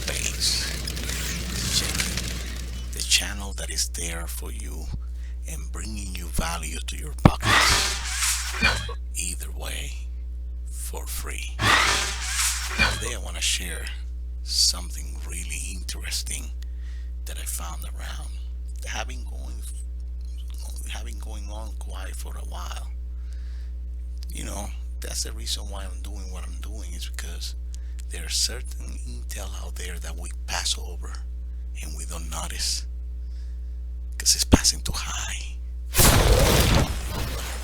base. Checking the channel that is there for you and bringing you value to your pockets. Either way, for free. Today I want to share something really interesting that I found around that having going on quite for a while. You know, that's the reason why I'm doing what I'm doing is because there's certain intel out there that we pass over and we don't notice because it's passing too high.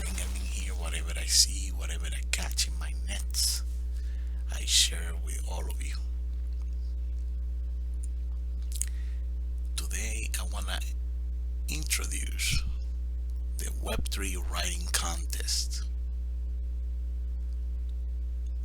Bring them in here, whatever I see, whatever I catch in my nets, I share with all of you. Today I want to introduce the Web3 Writing Contest,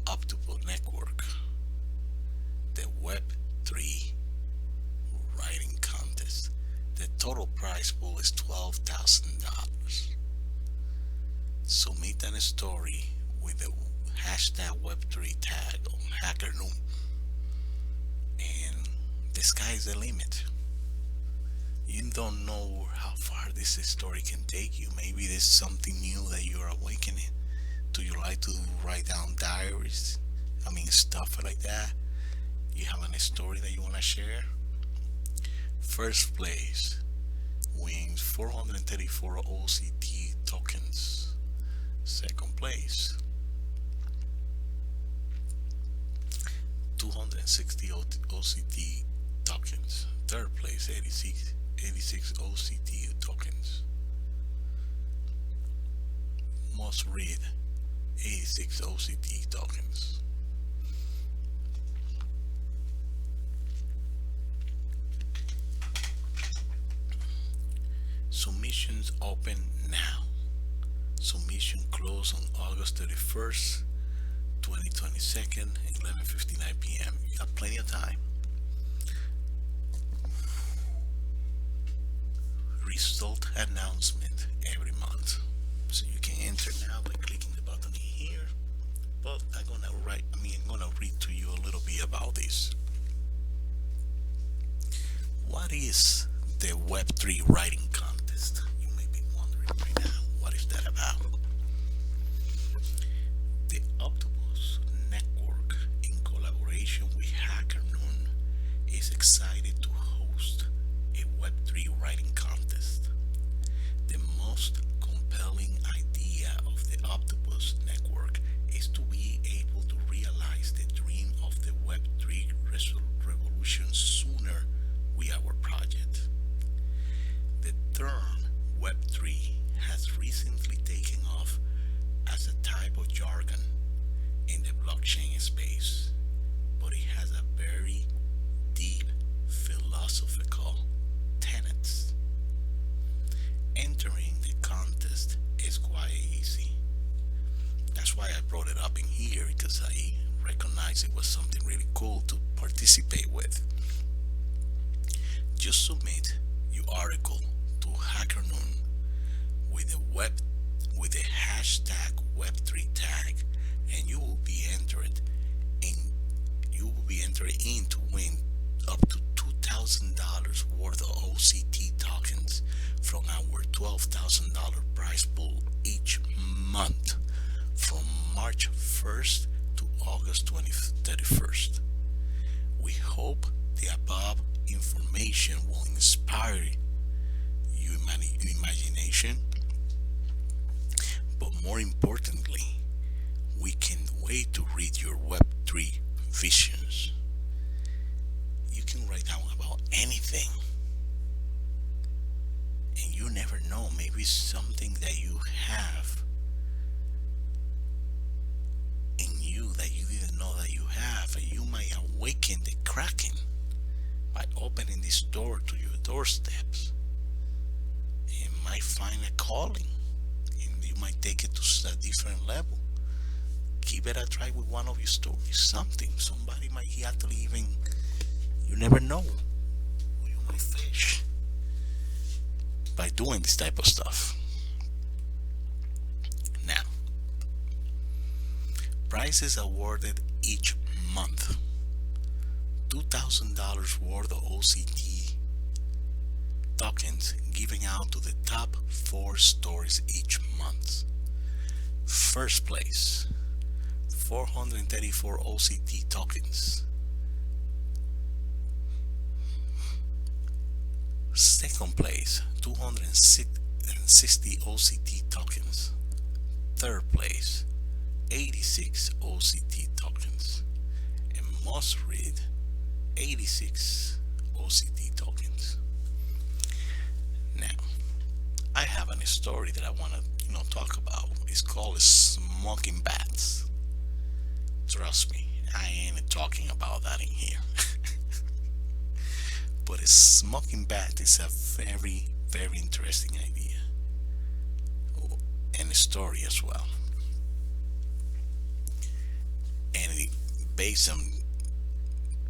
Octopus Network, the Web3 Writing Contest. The total prize pool is $12,000. Submit a story with the hashtag Web3 tag on HackerNoon, and the sky's the limit. You don't know how far this story can take you. Maybe there's something new that you're awakening. Do you like to write down diaries? Stuff like that. You have a story that you want to share? First place wins 434 OCT tokens. Second place, 260 OCT tokens. Third place, 86 OCT tokens. Most read, 86 OCT tokens. Submissions open now. Submission close on August 31st, 2022, 11:59 p.m. You have plenty of time. Result announcement every month. So you can enter now by clicking the button here. But I'm gonna read to you a little bit about this. What is the Web3 Writing Contest? You may be wondering right now, what is that about? The Octopus Network, in collaboration with HackerNoon, is excited to host a Web3 writing contest. The most compelling idea of the Octopus Network is to be able to realize the dream of the Web3 revolution sooner with our project. The term Web3 has recently taken off as a type of jargon in the blockchain space, but it has a very deep philosophical tenets. Entering the contest is quite easy. That's why I brought it up in here, because I recognized it was something really cool to participate with. Just submit your article to HackerNoon with the hashtag Web3 tag, and in you will be entered in to win up to $2,000 worth of OCT tokens from our $12,000 prize pool each month from March 1st to August 31st. We hope the above information will inspire your imagination, but more importantly, we can't wait to read your Web3 visions. You can write down about anything, and you never know, maybe something that you have in you that you didn't know that you have, and you might awaken the kraken by opening this door to your doorsteps. You might find a calling, and you might take it to a different level. Give it a try with one of your stories. Somebody might actually even, you never know, who you might fish by doing this type of stuff. Now, prizes awarded each month. $2,000 worth of OCT tokens given out to the top 4 stories each month. First place, 434 OCT tokens. Second place, 260 OCT tokens. Third place, 86 OCT tokens. And must read, 86 OCT tokens. Now, I have a story that I want to talk about. It's called Smoking Bats. Trust me, I ain't talking about that in here. But a smoking bat is a very, very interesting idea. And a story as well. And it based on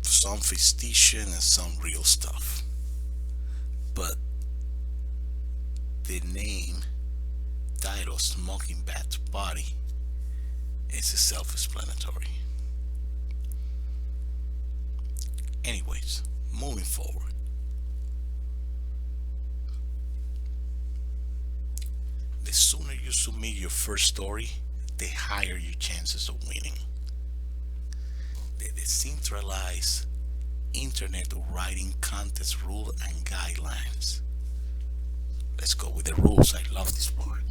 some fictitious and some real stuff. But the name title Smoking Bat's Body is self-explanatory. Anyways, moving forward. The sooner you submit your first story, the higher your chances of winning. The decentralized Internet Writing Contest rules and guidelines. Let's go with the rules. I love this part.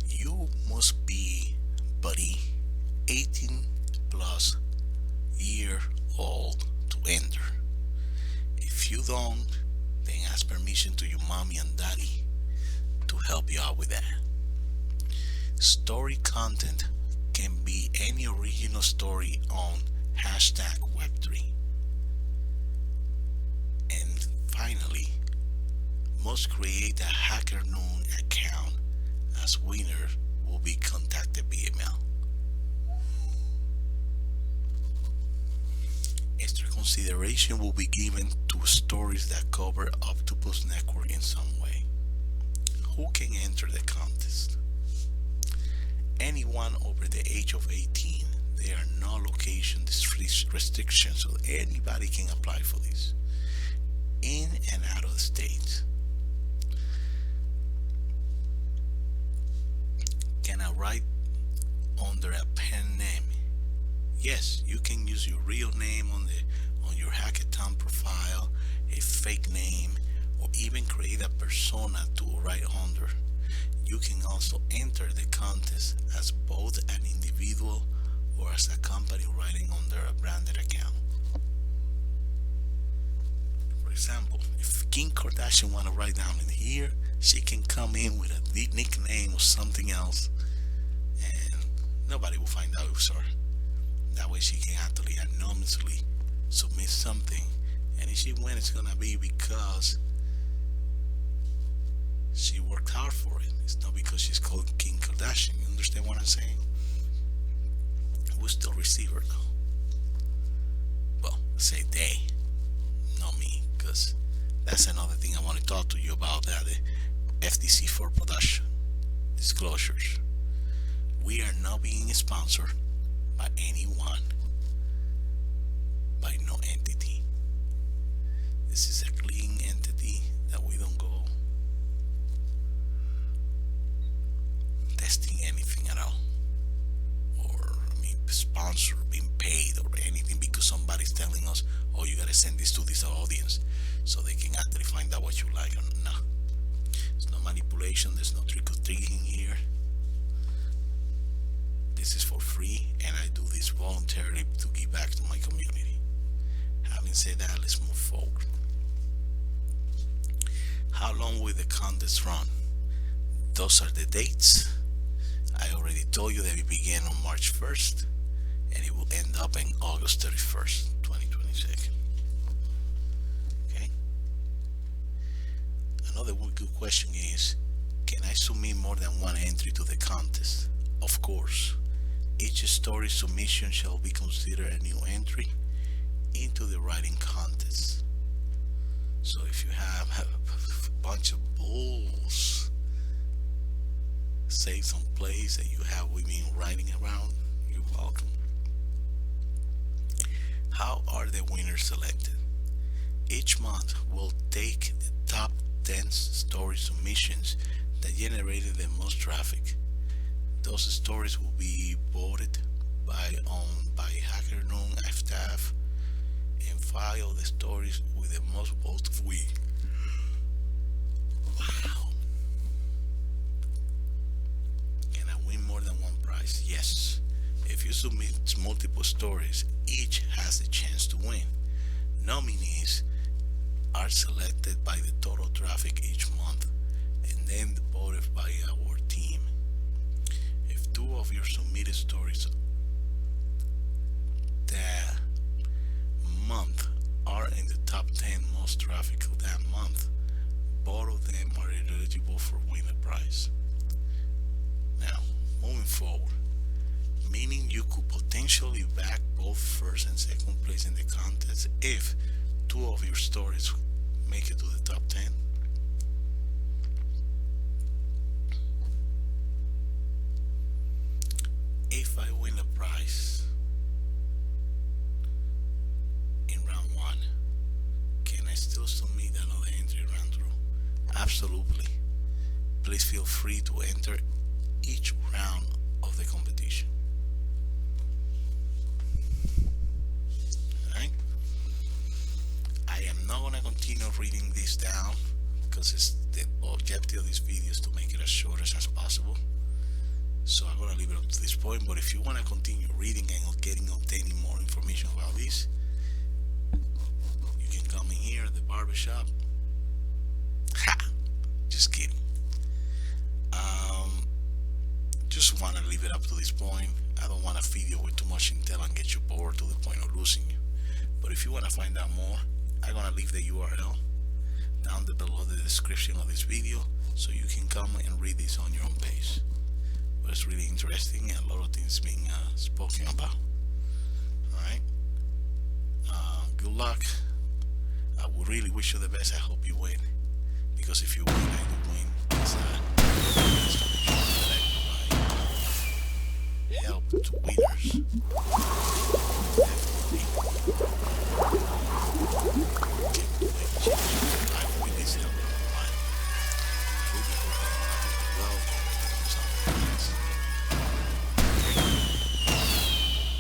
You must be, buddy, 18 plus year old to enter. If you don't, then ask permission to your mommy and daddy to help you out with that. Story content can be any original story on hashtag Web3. And finally, must create a HackerNoon account, as winner will be contacted via email. Extra consideration will be given to stories that cover Octopus Network in some way. Who can enter the contest? Anyone over the age of 18. There are no location restrictions, so anybody can apply for this. In and out of the state. Can I write under a pen name? Yes, you can use your real name on your hackathon profile, a fake name, or even create a persona to write under. You can also enter the contest as both an individual or as a company writing under a branded account. For example, if Kim Kardashian want to write down in here, she can come in with a nickname or something else, and nobody will find out it was her. That way she can actually anonymously submit something, and if she wins, it's gonna be because she worked hard for it. It's not because she's called Kim Kardashian. You understand what I'm saying? We'll still receive her though. Well, say they, not me, because that's another thing I want to talk to you about, that the FTC for production disclosures. We are not being sponsored by anyone, by no entity. This is a clean entity that we don't go testing anything at all, or sponsor being paid or anything because somebody's telling us, oh, you gotta send this to this audience so they can actually find out what you like. Or no, it's no manipulation. There's no trick or treating here. This is for free, and I do this voluntarily to give back to my community. Having said that, let's move forward. How long will the contest run? Those are the dates. I already told you that we began on March 1st, and it will end up in August 31st, 2026. Okay? Another good question is, can I submit more than one entry to the contest? Of course. Each story submission shall be considered a new entry into the writing contest. So if you have a bunch of bulls saved some place that you have women writing around, you're welcome. How are the winners selected? Each month we'll take the top 10 story submissions that generated the most traffic. Those stories will be voted by HackerNoon staff and file the stories with the most votes win. Wow. Can I win more than one prize? Yes. If you submit multiple stories, each has a chance to win. Nominees are selected by the total traffic each month and then voted by our team. If two of your submitted stories that month are in the top 10 most traffic of that month, both of them are eligible for winning a prize. Now, moving forward, meaning you could potentially back both first and second place in the contest if two of your stories make it to the top 10. If I win a prize in round one, can I still submit another entry round through? Absolutely. Please feel free to enter each round of the competition. Alright? I am not gonna continue reading this down because it's the objective of this video is to make it as short as possible. So I'm gonna leave it up to this point, but if you wanna continue reading and obtaining more information about this, you can come in here at the barbershop. Ha! Just kidding. Just wanna leave it up to this point. I don't wanna feed you with too much intel and get you bored to the point of losing you. But if you wanna find out more, I'm gonna leave the URL down below the description of this video so you can come and read this on your own pace. But it's really interesting and a lot of things being spoken about. Alright? Good luck. I would really wish you the best. I hope you win. Because if you win, I do win. It's help to winners. Definitely. I've witnessed help online. I really hope that well.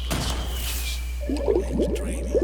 Bless your wishes. And training.